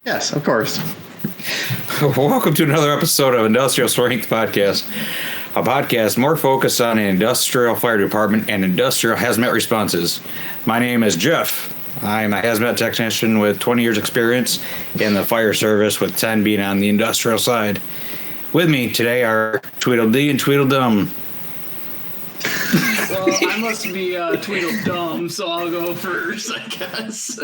Yes, of course. Welcome to another episode of Industrial Strength Podcast, a podcast more focused on the industrial fire department and industrial hazmat responses. My name is Jeff. I'm a hazmat technician with 20 years experience in the fire service, with 10 being on the industrial side. With me today are Tweedledee and Tweedledum. Well, I must be Tweedledum, so I'll go first, I guess.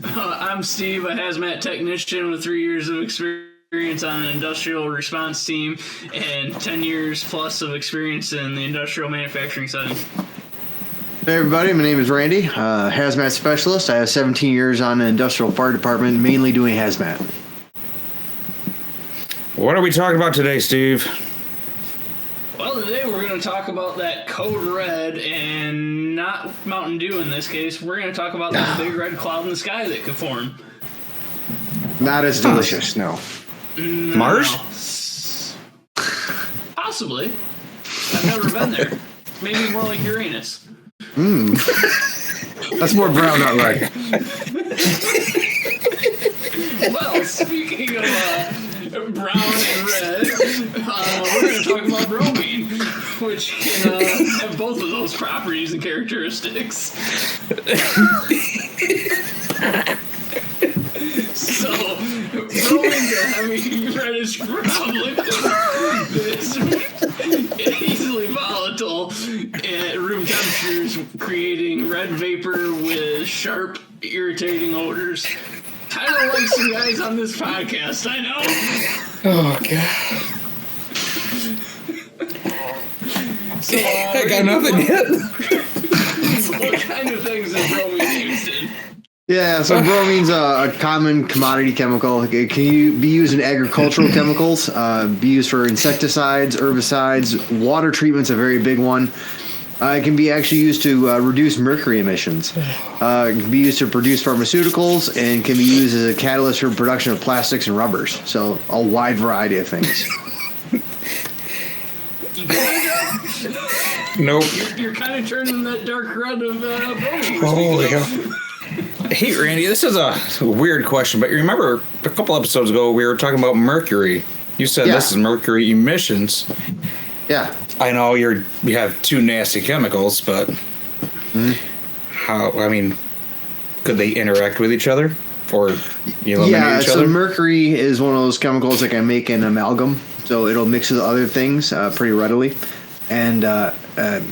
I'm Steve, a hazmat technician with 3 years of experience on an industrial response team and 10 years plus of experience in the industrial manufacturing setting. Hey everybody, my name is Randy, hazmat specialist. I have 17 years on the industrial fire department, mainly doing hazmat. What are we talking about today, Steve? Well, today we're going to talk about that Code Red, and not Mountain Dew in this case. We're going to talk about that big red cloud in the sky that could form. Not as delicious, no. Mars? Possibly. I've never been there. Maybe more like Uranus. That's more brown, not red. Well, speaking of brown and red, we're going to talk about bromine, which can have both of those properties and characteristics. So, bromine's a heavy reddish-brown liquid that's easily volatile at room temperatures, creating red vapor with sharp, irritating odors. Kind of like some guys on this podcast, I know. Oh, God. So, I got nothing yet. What kind of things is bromine used in? Yeah, so bromine's a common commodity chemical. It can be used in agricultural chemicals, be used for insecticides, herbicides. Water treatment's a very big one. It can be actually used to reduce mercury emissions. It can be used to produce pharmaceuticals, and can be used as a catalyst for production of plastics and rubbers. So a wide variety of things. You kind of, Nope. you're kind of turning that dark red of bromine. Holy hell. Hey, Randy, this is a weird question, but you remember a couple episodes ago we were talking about mercury. You said this is mercury emissions. Yeah. I know you have two nasty chemicals, but how? I mean, could they interact with each other or eliminate each other? So mercury is one of those chemicals that can make an amalgam, so it'll mix with other things pretty readily, and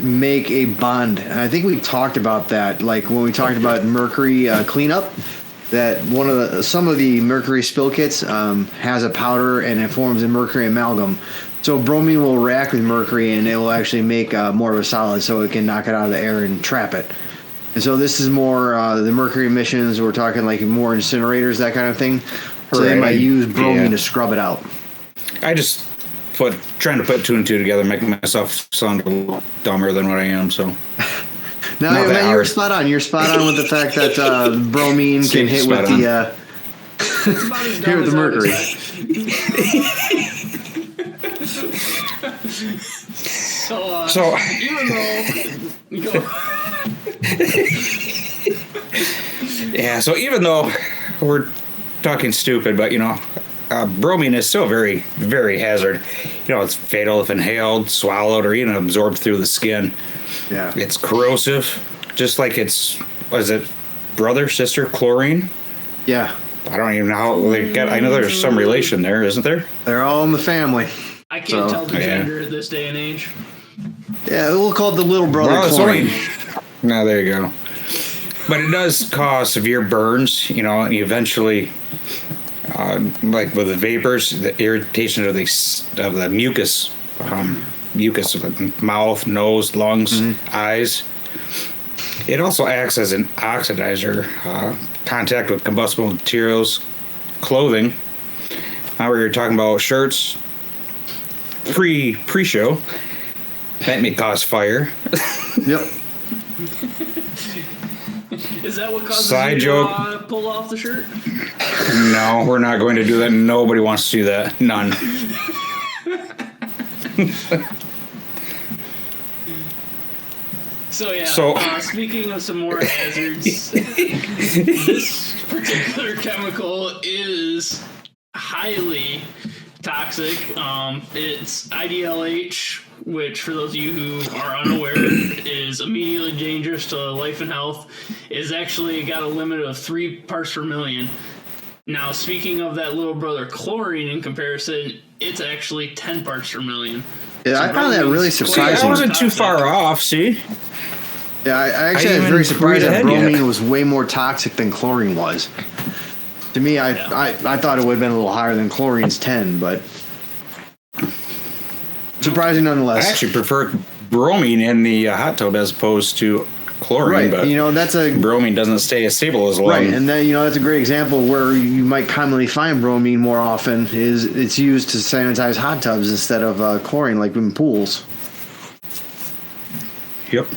make a bond. And I think we talked about that, like when we talked about mercury cleanup. That some of the mercury spill kits has a powder and it forms a mercury amalgam. So bromine will react with mercury and it will actually make more of a solid, so it can knock it out of the air and trap it. And so this is more the mercury emissions. We're talking like more incinerators, that kind of thing. So they might use bromine to scrub it out. I just trying to put two and two together, make myself sound a little dumber than what I am. So no, man, you're spot on. You're spot on with the fact that bromine can hit with the hit with the mercury. So even though so even though we're talking stupid, but bromine is still very, very hazard. It's fatal if inhaled, swallowed, or even absorbed through the skin. Yeah, it's corrosive, just like brother, sister, chlorine? Yeah. I don't even know how they got. I know there's some relation there, isn't there? They're all in the family. I can't tell the gender at this day and age. Yeah, we'll call it the little brother chlorine. No, there you go. But it does cause severe burns, and eventually, like with the vapors, the irritation of the mucus, mucus of the mouth, nose, lungs, eyes. It also acts as an oxidizer. Contact with combustible materials, clothing. Now we were talking about shirts. Pre-show. That may cause fire. Yep. Is that what causes Side you joke. to pull off the shirt? No, we're not going to do that. Nobody wants to do that. None. Speaking of some more hazards, this particular chemical is highly toxic. It's IDLH, which, for those of you who are unaware, is immediately dangerous to life and health. It's actually got a limit of 3 parts per million. Now, speaking of that little brother chlorine in comparison, it's actually 10 parts per million. Yeah, So I found that really surprising. I wasn't too far off, see? Yeah, I actually was very surprised that bromine was way more toxic than chlorine was. To me, I thought it would have been a little higher than chlorine's 10, but surprising nonetheless. I actually prefer bromine in the hot tub as opposed to chlorine, right? But that's a bromine doesn't stay as stable as long. Right, and then that's a great example where you might commonly find bromine more often. Is it's used to sanitize hot tubs instead of chlorine, like in pools. Yep.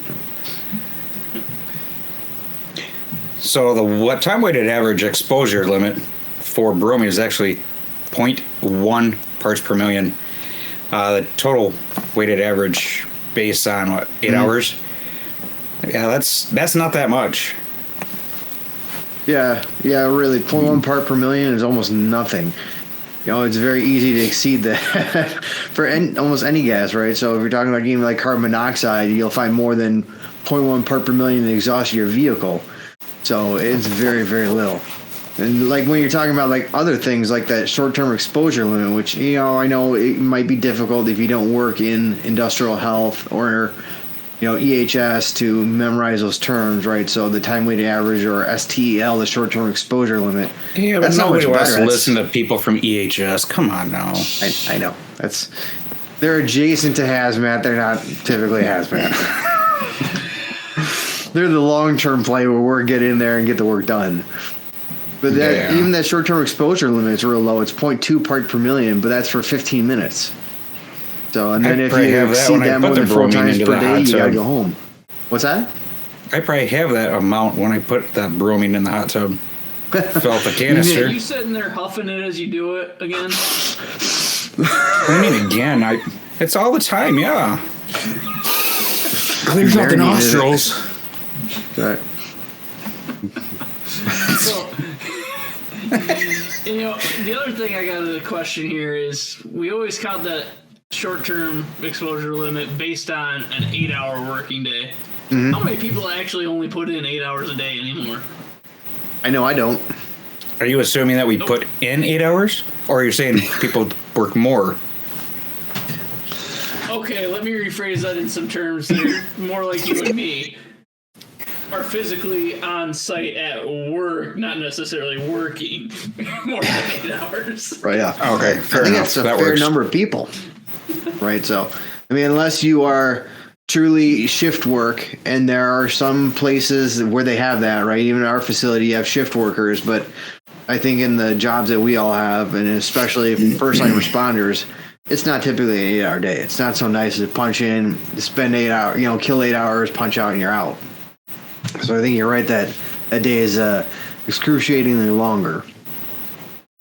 So the time weighted average exposure limit for bromine is actually 0.1 parts per million. The total weighted average based on 8 hours. Yeah, that's not that much. Yeah, really. 0.1 part per million is almost nothing. It's very easy to exceed that for almost any gas, right? So if you're talking about even like carbon monoxide, you'll find more than 0.1 part per million in the exhaust of your vehicle. So it's very, very little. And like when you're talking about like other things like that short-term exposure limit, which, I know it might be difficult if you don't work in industrial health or, EHS to memorize those terms, right? So the time weighted average, or STEL, the short-term exposure limit. Yeah, but nobody wants to listen to people from EHS. Come on now. I know. They're adjacent to hazmat. They're not typically hazmat. They're the long-term play where we're get in there and get the work done. But even that short-term exposure limit is real low. It's 0.2 part per million, but that's for 15 minutes. So, and then if you exceed that more than 4 times per day, you gotta go home. What's that? I probably have that amount when I put that bromine in the hot tub. Fill up a canister. Are you sitting there huffing it as you do it again? What do you mean again? It's all the time, yeah. Clears out the nostrils. Right. So, the other thing I got a question here is we always count that short-term exposure limit based on an 8-hour working day. Mm-hmm. How many people actually only put in 8 hours a day anymore? I know I don't. Are you assuming that we put in 8 hours? Or are you saying people work more? Okay, let me rephrase that in some terms that are more like you and me. Are physically on site at work, not necessarily working more than 8 hours. Right, yeah. Okay, fair I think enough. that's a fair number of people. Right, so, unless you are truly shift work, and there are some places where they have that, right? Even in our facility, you have shift workers, but I think in the jobs that we all have, and especially first-line responders, it's not typically an 8-hour day. It's not so nice to punch in, spend 8 hours, kill 8 hours, punch out, and you're out. So I think you're right that day is excruciatingly longer.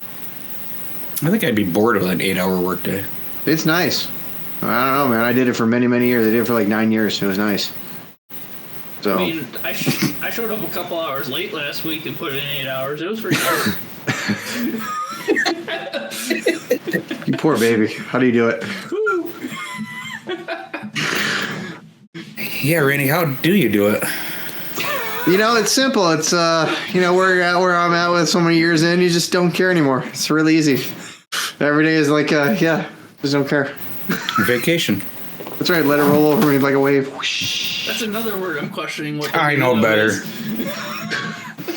I think I'd be bored of an 8-hour workday. It's nice. I don't know, man. I did it for many, many years. I did it for like 9 years. It was nice. So I showed up a couple hours late last week and put in 8 hours. It was pretty hard. You poor baby. How do you do it? Yeah, Randy, how do you do it? It's simple. It's where I'm at with so many years in, you just don't care anymore. It's really easy. Every day is like, just don't care. Vacation. That's right. Let it roll over me like a wave. Whoosh. That's another word I'm questioning. What I know better.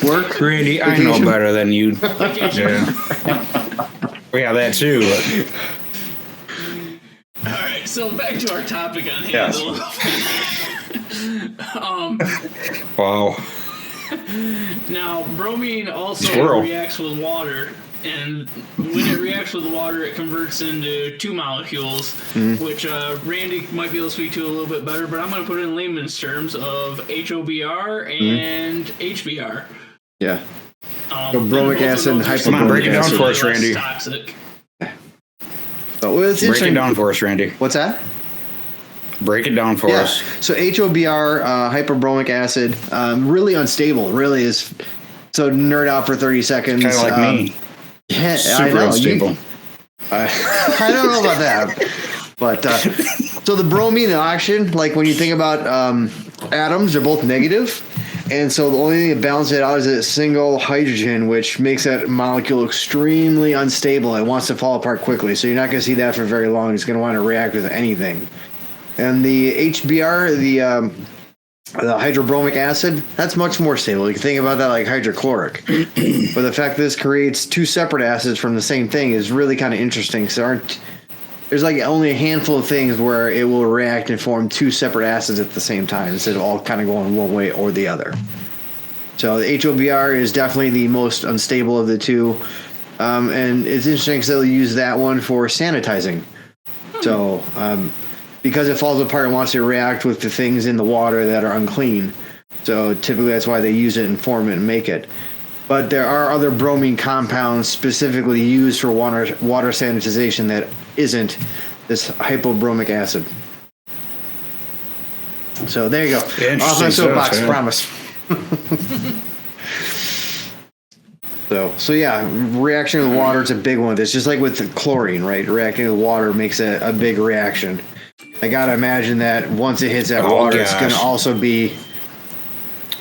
Work? Randy, I know better than you. Yeah. Yeah, that too. All right, so back to our topic on hand. Yes. Wow. Now, bromine also reacts with water, and when it reacts with water, it converts into 2 molecules, which Randy might be able to speak to a little bit better, but I'm going to put it in layman's terms of HOBr and HBr. Yeah. So bromic acid and hypobromic acid. Come on, break it down for us, Randy. Toxic. Break it down for us, Randy. What's that? Break it down for us. So HOBr, hyperbromic acid, really unstable. Really is. So nerd out for 30 seconds. Kind of like me. Yeah, Super I know. unstable. I don't know about that. But so the bromine oxygen, like when you think about atoms, they're both negative. And so the only thing that balances it out is a single hydrogen, which makes that molecule extremely unstable. It wants to fall apart quickly. So you're not going to see that for very long. It's going to want to react with anything. And the HBr, the hydrobromic acid, that's much more stable. You can think about that like hydrochloric. But the fact that this creates two separate acids from the same thing is really kind of interesting. Because there's like only a handful of things where it will react and form two separate acids at the same time instead of all kind of going one way or the other. So the HOBr is definitely the most unstable of the two. And it's interesting because they'll use that one for sanitizing. So because it falls apart and wants to react with the things in the water that are unclean. So typically that's why they use it and form it and make it. But there are other bromine compounds specifically used for water sanitization that isn't this hypobromic acid. So there you go. Off my soapbox, promise. So yeah, reaction with water is a big one. It's just like with the chlorine, right? Reacting with water makes a big reaction. I gotta imagine that once it hits that water, it's gonna also be.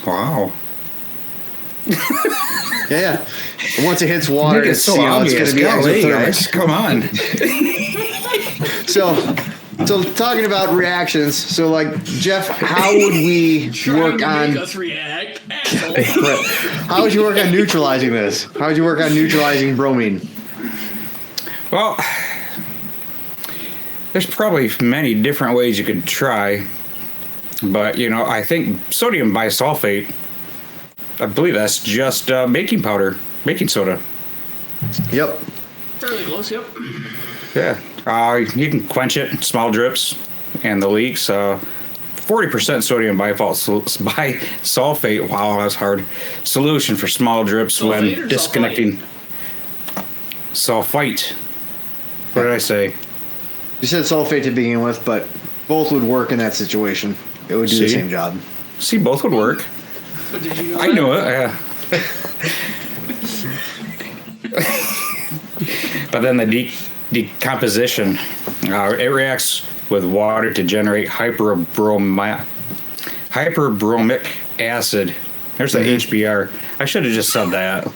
Wow. Yeah. Once it hits water, it's going to be exothermic. Come on. So talking about reactions, so like Jeff, how would we work on? Make us react. How would you work on neutralizing this? How would you work on neutralizing bromine? Well, there's probably many different ways you could try, but I think sodium bisulfate. I believe that's just baking powder, baking soda. Yep. Fairly close, yep. Yeah. You can quench it, small drips, and the leaks. 40% sodium bisulfate. Wow, that's hard. Solution for small drips Sulfate when disconnecting. Sulfite. What did I say? You said sulfate to begin with, but both would work in that situation. It would do the same job. See, both would work. But did you know I knew it. But then the decomposition, it reacts with water to generate hyperbromic acid. There's the HBr. I should have just said that.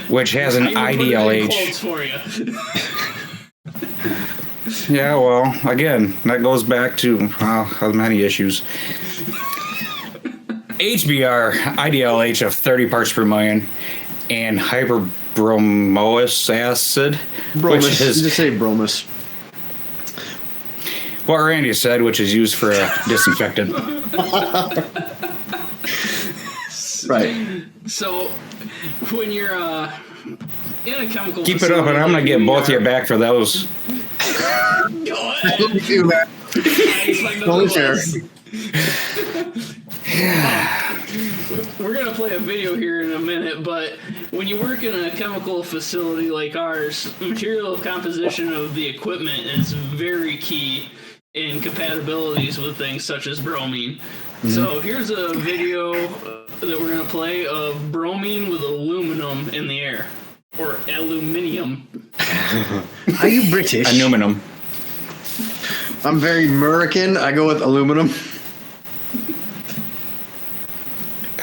Which has an IDLH. For you. Yeah, well, again, that goes back to many issues. HBr, IDLH of 30 parts per million, and hyperbromous acid, Bromus. which is Just say bromus. what Randy said, which is used for a disinfectant. Right. So when you're in a chemical Keep it up, and I'm going to get both of you back for those. Go ahead. We're going to play a video here in a minute, but when you work in a chemical facility like ours, material composition of the equipment is very key in compatibilities with things such as bromine. Mm-hmm. So here's a video that we're going to play of bromine with aluminum in the air. Or aluminium. Are you British? Aluminum. I'm very American. I go with aluminum.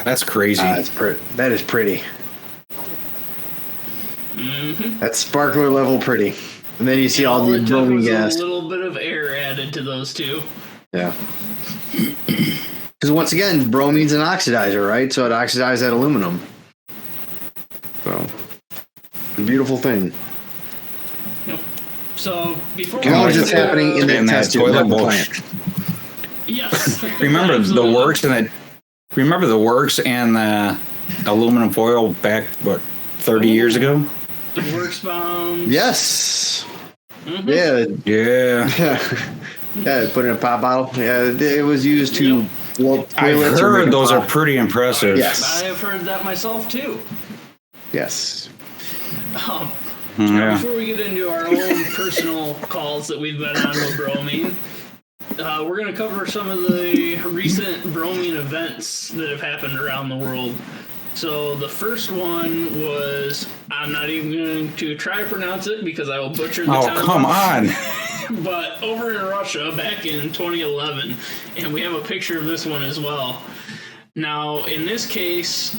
That's crazy. That is pretty. Mm-hmm. That's sparkler level pretty. And then you see all the bromine gas. A little bit of air added to those two. Yeah. Because once again, bromine's an oxidizer, right? So it oxidizes that aluminum. So, a beautiful thing. Yep. So before as long as it's happening in the test tube, not the plant. Yes. Remember the works and the aluminum foil back 30 years ago? The works bound. Yes. Mm-hmm. Yeah. Yeah, put in a pop bottle. Yeah, it was used to. Well, I've heard those are pretty impressive. Yes. I have heard that myself too. Yes. Yeah. Before we get into our own personal calls that we've been on with bromine, we're going to cover some of the recent bromine events that have happened around the world. So the first one was, I'm not even going to try to pronounce it because I will butcher the town. Oh, come on. But over in Russia back in 2011, and we have a picture of this one as well. Now, in this case,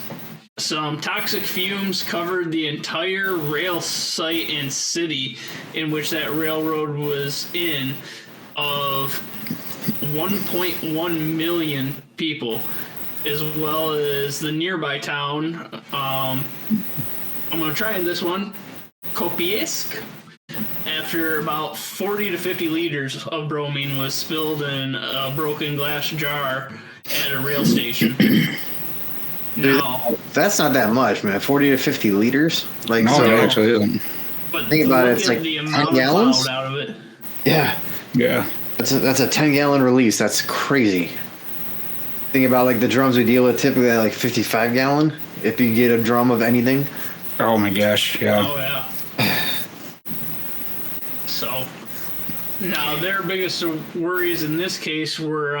some toxic fumes covered the entire rail site and city in which that railroad was in, of 1.1 million people, as well as the nearby town. I'm going to try this one, Kopiesk. After about 40 to 50 liters of bromine was spilled in a broken glass jar at a rail station. Now, That's not that much, man. 40 to 50 liters? Like, No, so, it actually isn't. but Think about it, look it's at like the 10 amount of gallons? cloud out of it. Yeah. Yeah. That's a 10-gallon release. That's crazy. Think about, like, the drums we deal with typically at, like, 55-gallon, if you get a drum of anything. Oh my gosh. Yeah. Oh, yeah. So, now their biggest worries in this case were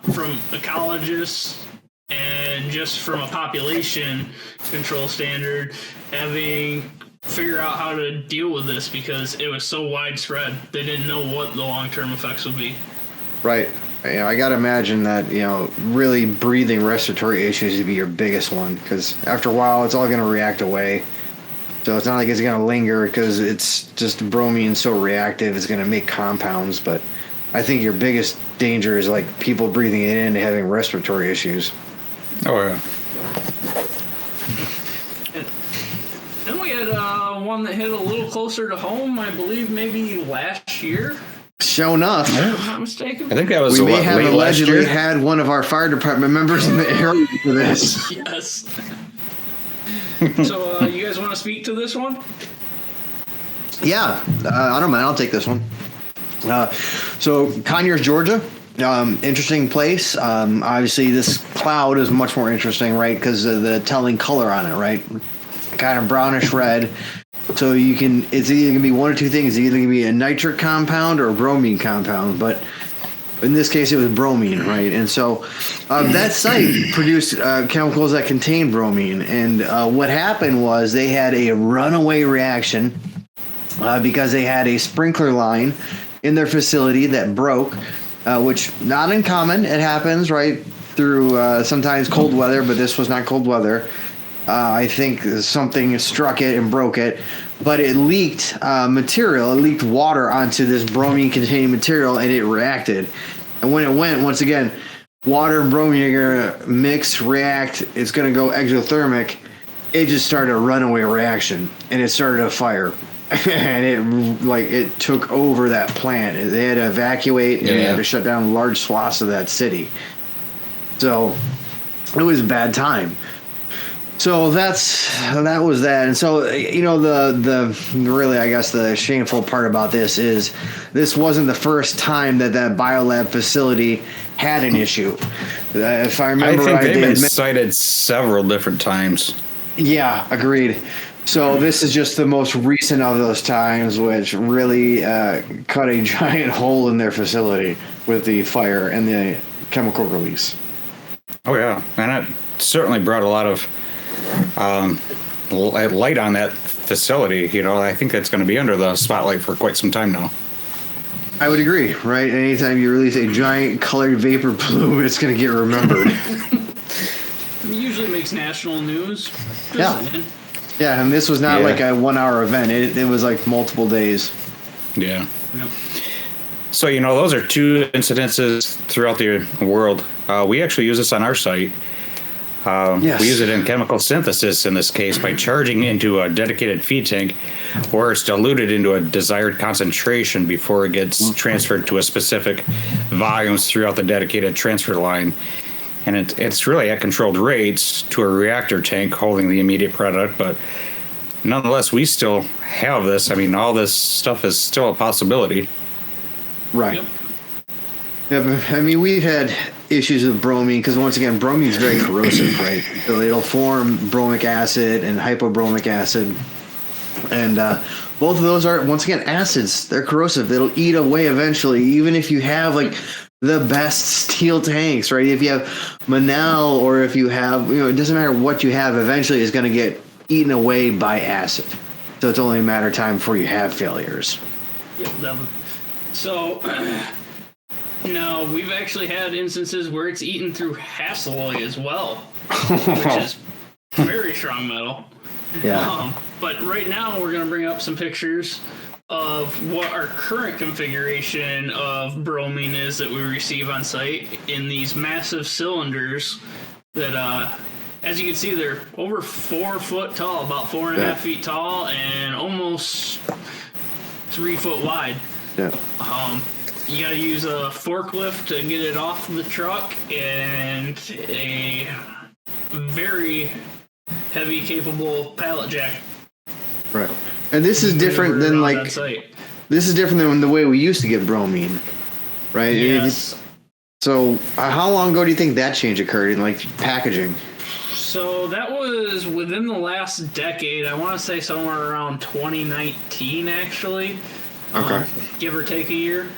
from ecologists and just from a population control standard, having figure out how to deal with this because it was so widespread. They didn't know what the long-term effects would be. Right. You know, I got to imagine that, really breathing respiratory issues would be your biggest one, because after a while, it's all going to react away. So it's not like it's going to linger because it's just bromine so reactive, it's going to make compounds. But I think your biggest danger is like people breathing it in and having respiratory issues. Oh yeah. Then we had one that hit a little closer to home, I believe maybe last year, Sure enough, if I'm not mistaken. I think that was we may have late last allegedly year. had one of our fire department members in the area for this. Yes. So, you guys want to speak to this one? Yeah, I don't mind. I'll take this one. So Conyers, Georgia, interesting place. Obviously, this cloud is much more interesting, right? Because of the telling color on it, right? Kind of brownish red. So it's either gonna be one or two things. It's either gonna be a nitric compound or a bromine compound, but in this case, it was bromine, right? And so that site produced chemicals that contained bromine. And what happened was they had a runaway reaction because they had a sprinkler line in their facility that broke, which not uncommon. It happens, right, through sometimes cold weather, but this was not cold weather. I think something struck it and broke it. But it leaked material. It leaked water onto this bromine-containing material, and it reacted. And when it went, once again, water and bromine are going to mix, react. It's going to go exothermic. It just started a runaway reaction, and it started a fire. And it took over that plant. They had to evacuate, and they had to shut down large swaths of that city. So it was a bad time. So that was that. And so, the really, I guess, the shameful part about this is this wasn't the first time that biolab facility had an issue. If I remember right, they've been cited several different times. Yeah, agreed. So this is just the most recent of those times, which really cut a giant hole in their facility with the fire and the chemical release. Oh yeah, and it certainly brought a lot of light on that facility. I think that's going to be under the spotlight for quite some time now. I would agree, right? Anytime you release a giant colored vapor plume, it's going to get remembered. It usually makes national news. Yeah. Yeah, and this was not like a 1 hour event. It was like multiple days. Yeah. Yep. So, those are two incidences throughout the world. We actually use this on our site. Yes. We use it in chemical synthesis in this case by charging into a dedicated feed tank where it's diluted into a desired concentration before it gets transferred to a specific volumes throughout the dedicated transfer line. And it's really at controlled rates to a reactor tank holding the immediate product, but nonetheless, we still have this. I mean, all this stuff is still a possibility. Right. Yep. Yeah, but, I mean, we've had issues with bromine because, once again, bromine is very corrosive, right? So it'll form bromic acid and hypobromic acid. And both of those are, once again, acids. They're corrosive. It'll eat away eventually, even if you have like the best steel tanks, right? If you have Manal or if you have, it doesn't matter what you have, eventually it's going to get eaten away by acid. So it's only a matter of time before you have failures. So, no, we've actually had instances where it's eaten through Hastelloy as well, which is very strong metal. Yeah. But right now we're going to bring up some pictures of what our current configuration of bromine is that we receive on site in these massive cylinders that, as you can see, they're over 4 foot tall, about 4.5 feet tall, and almost 3 foot wide. Yeah. You got to use a forklift to get it off the truck and a very heavy, capable pallet jack. Right. And this is different than this is different than the way we used to get bromine, right? Yes. So how long ago do you think that change occurred in like packaging? So that was within the last decade. I want to say somewhere around 2019, actually. Okay. Give or take a year.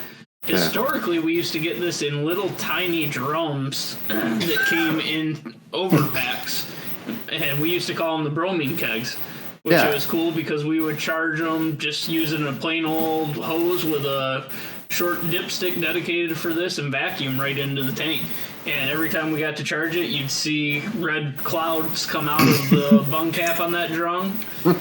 Historically, we used to get this in little tiny drums that came in overpacks, and we used to call them the bromine kegs, which was cool because we would charge them just using a plain old hose with a short dipstick dedicated for this and vacuum right into the tank. And every time we got to charge it, you'd see red clouds come out of the bung cap on that drum, and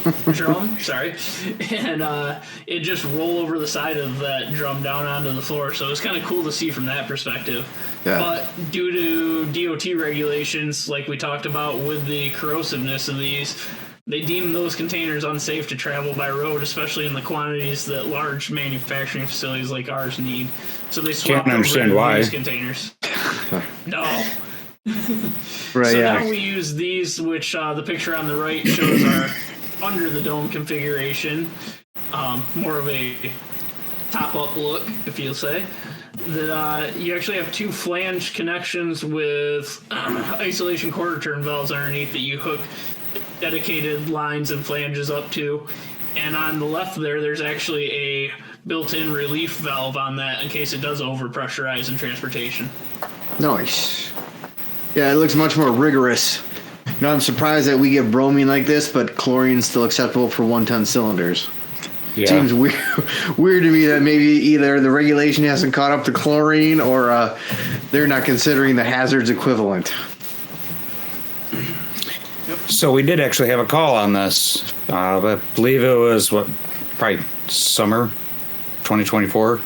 it just roll over the side of that drum down onto the floor. So it was kind of cool to see from that perspective. Yeah. But due to DOT regulations, like we talked about with the corrosiveness of these, they deem those containers unsafe to travel by road, especially in the quantities that large manufacturing facilities like ours need. So they swap over these containers. No. Right. So now we use these, which the picture on the right shows are under the dome configuration, more of a top-up look, if you'll say. That you actually have 2 flange connections with isolation quarter turn valves underneath that you hook dedicated lines and flanges up to, and on the left there's actually a built-in relief valve on that in case it does overpressurize in transportation. Nice. Yeah, it looks much more rigorous. I'm surprised that we get bromine like this, but chlorine is still acceptable for 1-ton cylinders. Yeah. Seems weird to me that maybe either the regulation hasn't caught up to chlorine or they're not considering the hazards equivalent. So we did actually have a call on this. I believe it was probably summer 2024.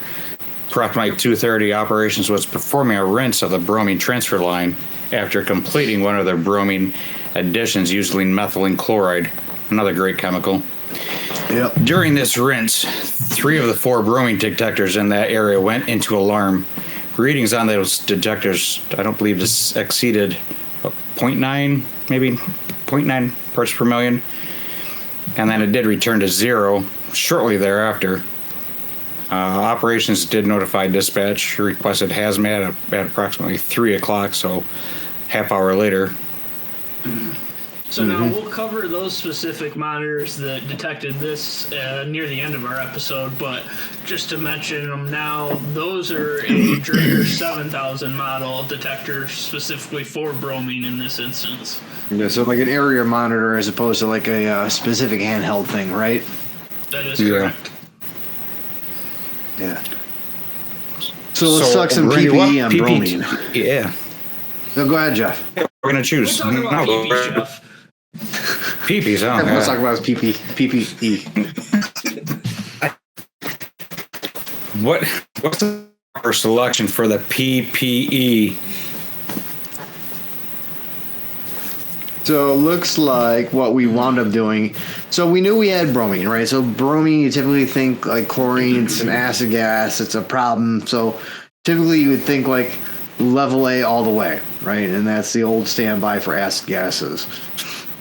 Approximately 2:30 Operations was performing a rinse of the bromine transfer line after completing one of their bromine additions using methylene chloride, another great chemical. Yep. During this rinse, 3 of the 4 bromine detectors in that area went into alarm. Readings on those detectors, I don't believe this exceeded 0.9, maybe 0.9 parts per million. And then it did return to 0 shortly thereafter. Operations did notify dispatch, requested hazmat at approximately 3 o'clock, so half hour later. So now we'll cover those specific monitors that detected this near the end of our episode, but just to mention them now, those are a Draeger 7000 model detector specifically for bromine in this instance. Yeah, so like an area monitor as opposed to like a specific handheld thing, right? That is correct. Yeah. So let's talk some PPE and bromine. Yeah. So go ahead, Jeff. Yeah, we're going to choose. We're talking about PPE, Jeff. PPEs, huh? Let's talk about PPE. What's our selection for the PPE? So it looks like what we wound up doing. So we knew we had bromine, right? So bromine, you typically think like chlorine, it's an acid gas, it's a problem. So typically you would think like level A all the way, right? And that's the old standby for acid gases.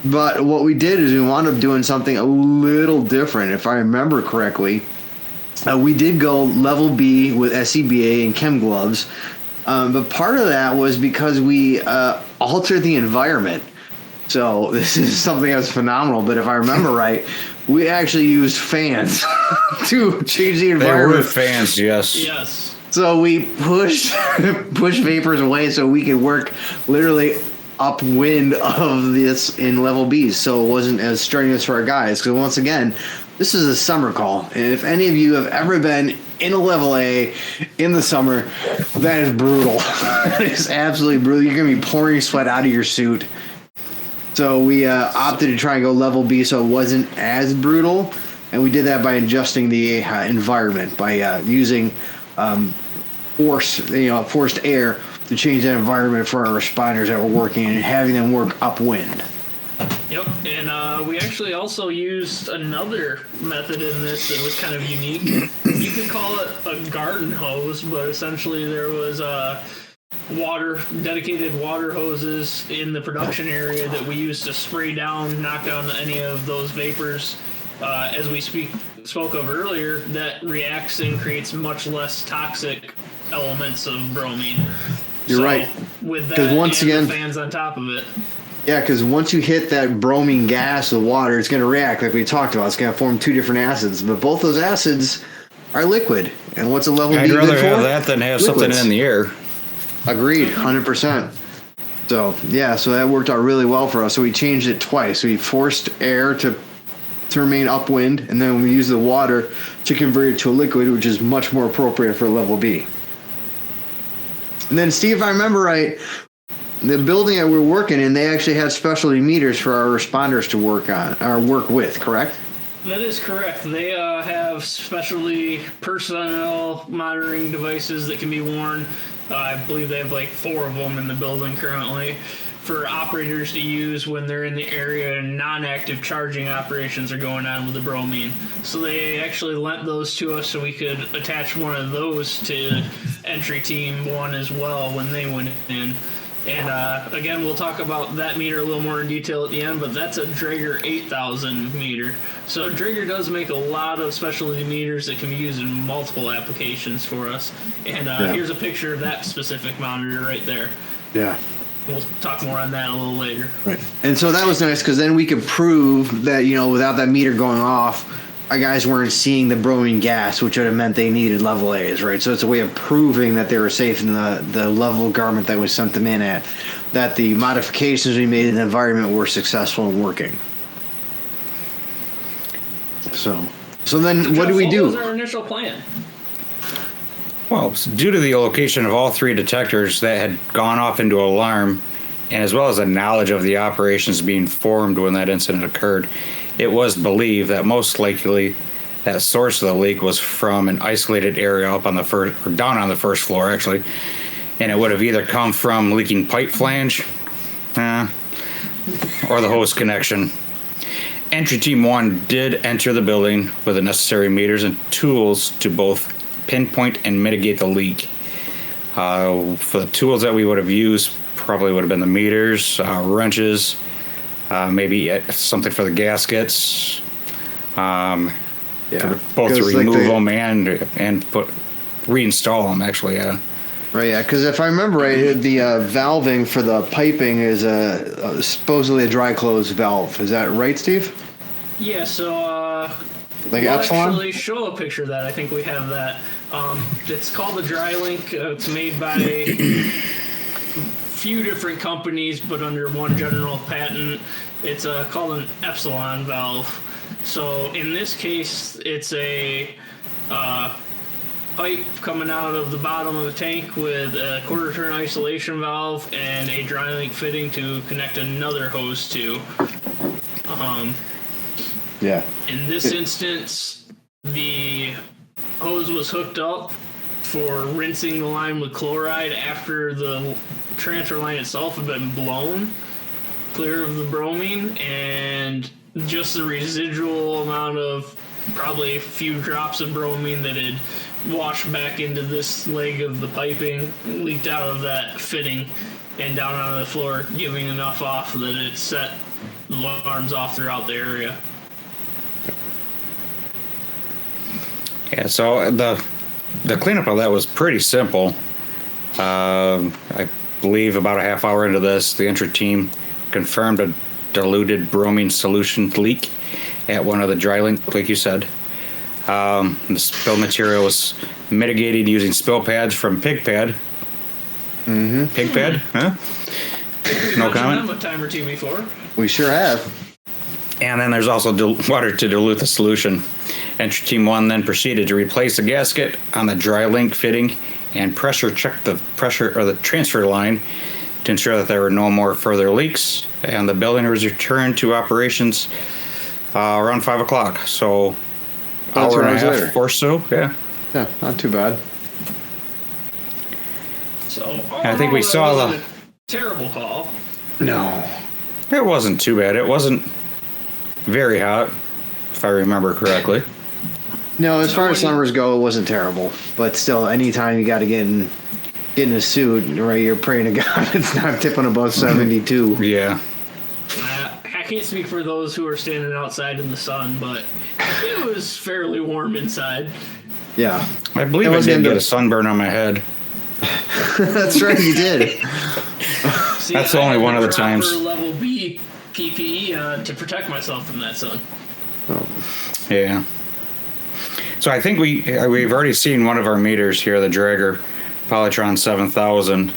But what we did is we wound up doing something a little different. If I remember correctly, we did go level B with SCBA and chem gloves. But part of that was because we altered the environment. So this is something that's phenomenal. But if I remember right, we actually used fans to change the There environment. were fans, yes. Yes. So we pushed vapors away so we could work literally upwind of this in level Bs, so it wasn't as strenuous for our guys. Because once again, this is a summer call, and if any of you have ever been in a level A in the summer, that is brutal. It's absolutely brutal. You're gonna be pouring sweat out of your suit. So we opted to try and go level B, so it wasn't as brutal, and we did that by adjusting the environment by using forced air to change that environment for our responders that were working and having them work upwind. Yep, and we actually also used another method in this that was kind of unique. You could call it a garden hose, but essentially there was dedicated water hoses in the production area that we used to spray down, knock down any of those vapors. As we spoke of earlier, that reacts and creates much less toxic elements of bromine. You're right. With that, and once again, the fans on top of it. Yeah, because once you hit that bromine gas with water, it's going to react like we talked about. It's going to form two different acids, but both those acids are liquid. And what's a level B I'd good rather for? have that than have Liquids. something in the air. Agreed, 100%. So, yeah, so that worked out really well for us. So we changed it twice. We forced air to remain upwind, and then we used the water to convert it to a liquid, which is much more appropriate for level B. And then, Steve, if I remember right, the building that we're working in, they actually had specialty meters for our responders to work on or work with, correct? That is correct. They have specialty personnel monitoring devices that can be worn. I believe they have like 4 of them in the building currently for operators to use when they're in the area and non-active charging operations are going on with the bromine. So they actually lent those to us so we could attach one of those to entry team 1 as well when they went in. And again, we'll talk about that meter a little more in detail at the end, but that's a Draeger 8000 meter. So Draeger does make a lot of specialty meters that can be used in multiple applications for us. And here's a picture of that specific monitor right there. Yeah. We'll talk more on that a little later. Right. And so that was nice because then we could prove that, without that meter going off, our guys weren't seeing the bromine gas, which would have meant they needed level A's, right? So it's a way of proving that they were safe in the level of garment that we sent them in at, that the modifications we made in the environment were successful in working. So then what do we do? What was our initial plan? Well, due to the location of all 3 detectors that had gone off into alarm, and as well as the knowledge of the operations being formed when that incident occurred, it was believed that most likely that source of the leak was from an isolated area up on the first, or down on the first floor actually, and it would have either come from leaking pipe flange, or the hose connection. Entry Team 1 did enter the building with the necessary meters and tools to both pinpoint and mitigate the leak. For the tools that we would have used, probably would have been the meters, wrenches, maybe something for the gaskets, both to remove them and reinstall them. Actually, Right, yeah, because if I remember right, the valving for the piping is supposedly a dry close valve. Is that right, Steve? Yeah, so Like we'll Epsilon? actually show a picture of that. I think we have that. It's called the Dry Link. It's made by a few different companies, but under one general patent. It's called an Epsilon valve. So in this case, it's a pipe coming out of the bottom of the tank with a quarter turn isolation valve and a dry link fitting to connect another hose to. Yeah. In this instance, the hose was hooked up for rinsing the line with chloride after the transfer line itself had been blown clear of the bromine, and just the residual amount of probably a few drops of bromine that had washed back into this leg of the piping leaked out of that fitting and down onto the floor, giving enough off that it set alarms off throughout the area. yeah. So the cleanup of that was pretty simple. I believe about a half hour into this, the entry team confirmed diluted bromine solution leak at one of the dry link, like you said. The spill material was mitigated using spill pads from Pig Pad. Mm-hmm. Pig Pad? Huh? No comment? Them a time or two before. We sure have. And then there's also water to dilute the solution. Entry Team 1 then proceeded to replace the gasket on the dry link fitting and pressure check the pressure or the transfer line to ensure that there were no more further leaks. And the building was returned to operations around 5 o'clock. So, hour and a half later. or so. Yeah. Yeah, not too bad. So I think we saw the terrible call. No. It wasn't too bad. It wasn't very hot, if I remember correctly. No, as far as summers go, it wasn't terrible. But still, anytime you got to get in a suit, right, you're praying to God it's not tipping above 72. Yeah. I can't speak for those who are standing outside in the sun, but it was fairly warm inside. Yeah. I believe I did get a sunburn on my head. That's right, you did. See, That's only one of the times. I had level B PPE to protect myself from that sun. Yeah. So I think we've already seen one of our meters here, the Dragger Polytron 7000.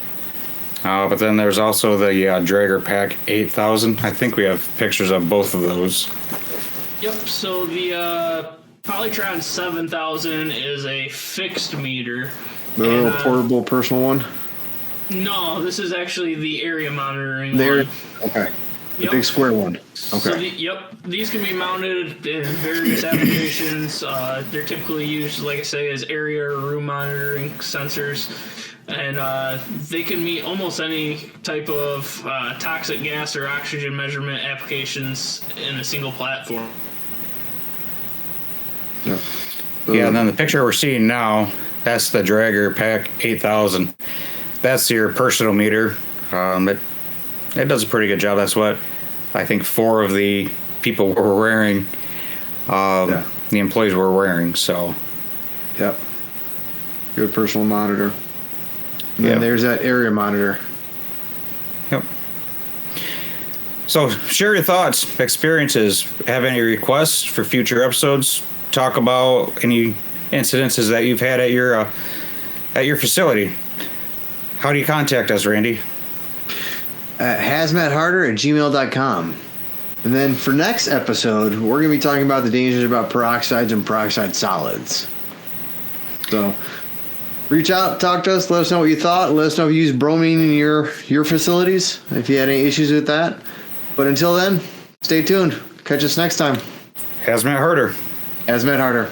But then there's also the Dragger Pack 8000. I think we have pictures of both of those. Yep. So the Polytron 7000 is a fixed meter. The little portable personal one? No, this is actually the area monitoring There. one. Okay. The Yep. big square one. So Okay. these can be mounted in various applications. They're typically used, like I say, as area or room monitoring sensors, and they can meet almost any type of toxic gas or oxygen measurement applications in a single platform. Yep. Yeah, and then the picture we're seeing now, that's the Dragger Pack 8000. That's your personal meter. It does a pretty good job. That's what I think 4 of the people were wearing. The employees were wearing. So, Yep. Good personal monitor. And then there's that area monitor. yep. So, share your thoughts, experiences. Have any requests for future episodes? Talk about any incidences that you've had at your facility. How do you contact us, Randy? hazmatharder@gmail.com. And then for next episode, we're going to be talking about the dangers about peroxides and peroxide solids. So reach out, talk to us, let us know what you thought. Let us know if you use bromine in your facilities, if you had any issues with that. But until then, stay tuned. Catch us next time. Hazmat Harder. Hazmat Harder.